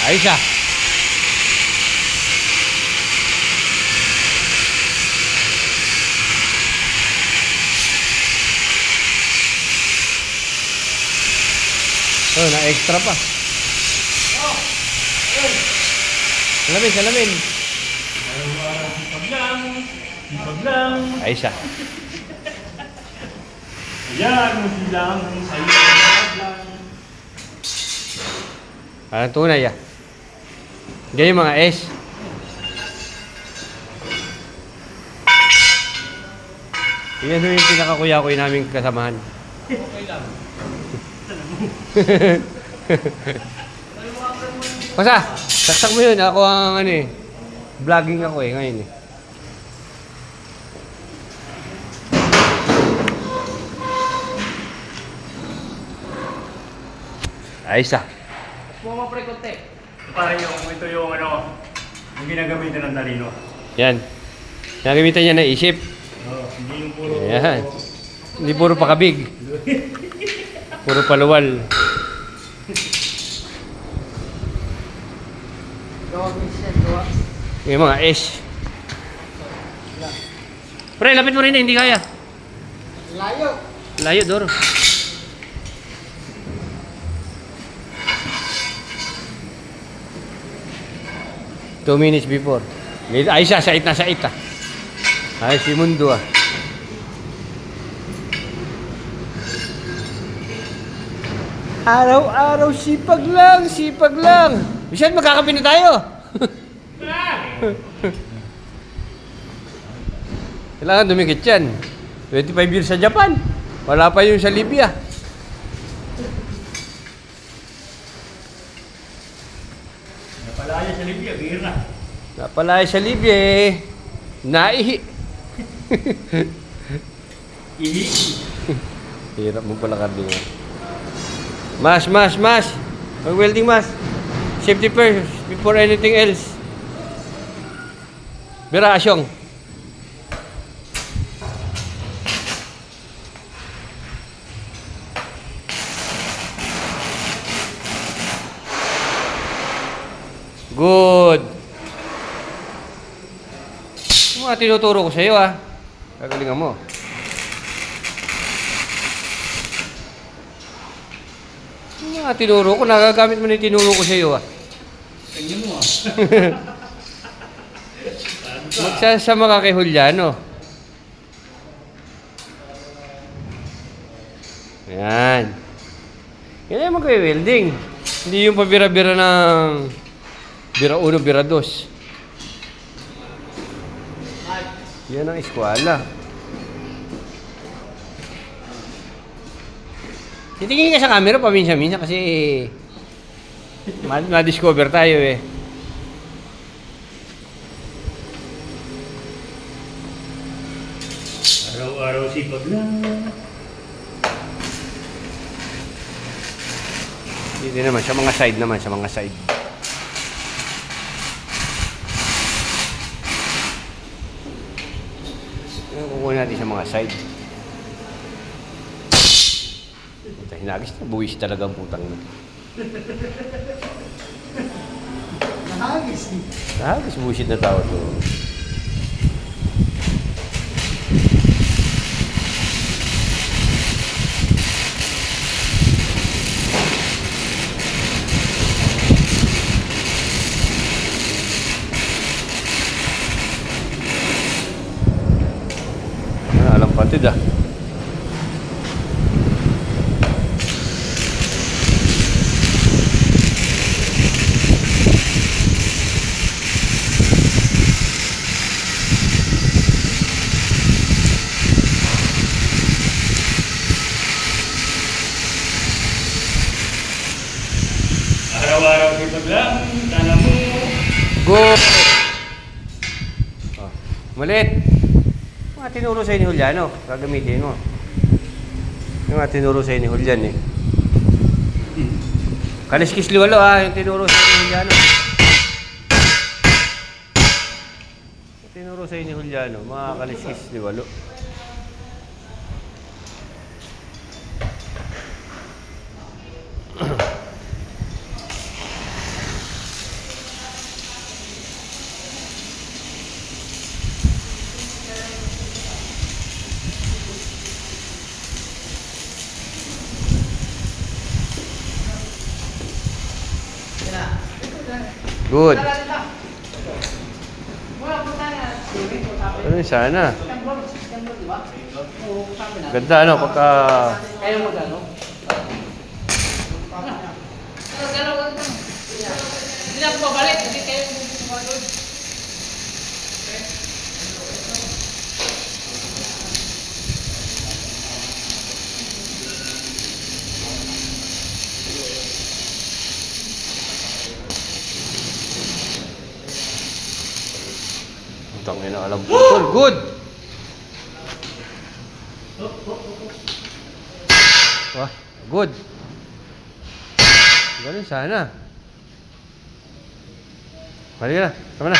Ayos ah. Oh, na-extra pa. Salamin, salamin. Sipag lang. Sipag lang. Ayos ah. Ayan, masilang sa'yo. Sipag lang. Parang tunay ah. Ganyan mga S. Yan yung pinakakuya-kuya naming kasamahan. Okay lang. Basta, saksak mo yun. Ako ang ano eh. Vlogging ako eh ngayon eh. Ayos ah. Puma pre konti. Parang ito yung ano, yung ginagamitan ng talino. Yan. Nagamitan niya na isip. Hindi yung puro... Ayan. Hindi puro pakabig. Puro paluwal. Yung mga S. Pre, lapit mo rin na, hindi kaya. Layo. Layo, Doro. Two minutes before. Ay, siya, sait na sait ah. Ay, si Mundo ah. Araw-araw, sipag lang, sipag lang. Bisan, magkakape na tayo. Kailangan dumikit yan. 25 years sa Japan. Wala pa yung sa Libya. Napalaya sa Libya, bihira. Napalaya sa Libya eh. Naihi. Ihi. Hirap mo pala karding. Mas. Mag-welding mas. Safety first before anything else. Bira, asyong. Good. Yung mga tinuturo ko sa iyo ah. Gagalingan mo. Yung mga tinuro ko, nagagamit mo na yung tinuro ko sa iyo ah. Kanya mo ah. Magsasama ka kay Juliano. Yan. Yan ay mag-welding. Hindi yung pabira-bira ng bira 1, bira 2. Yan ang eskwela. Titingin ka sa camera paminsan-minsan kasi ma-discover tayo eh. Araw-araw sipag lang. Hindi naman, sa mga side naman, sa mga side. Kukuha natin sa mga side. Ito, hinagis na, buwis talaga ang putang na. Nahagis. Nahagis, buwisit na tao to. Alam patid ah. Araw-araw sipag lang. Sana mo. Go! Oh, malit. Mga tinuro sa'yo ni Juliano, gagamitin mo. Yung mga tinuro sa'yo ni Julian eh. Kaliskis liwalo ah, yung tinuro sa'yo ni Juliano. Yung tinuro sa'yo ni Juliano, mga kaliskis liwalo. Good. Ano yun sana? Ganda ano, pagka... Kaya mo gano? Hindi na ako babalik. Hindi kayo bumalik. Tangin na alam putol. Good! Wah, good. Ganun sana. Balik na. Tama na.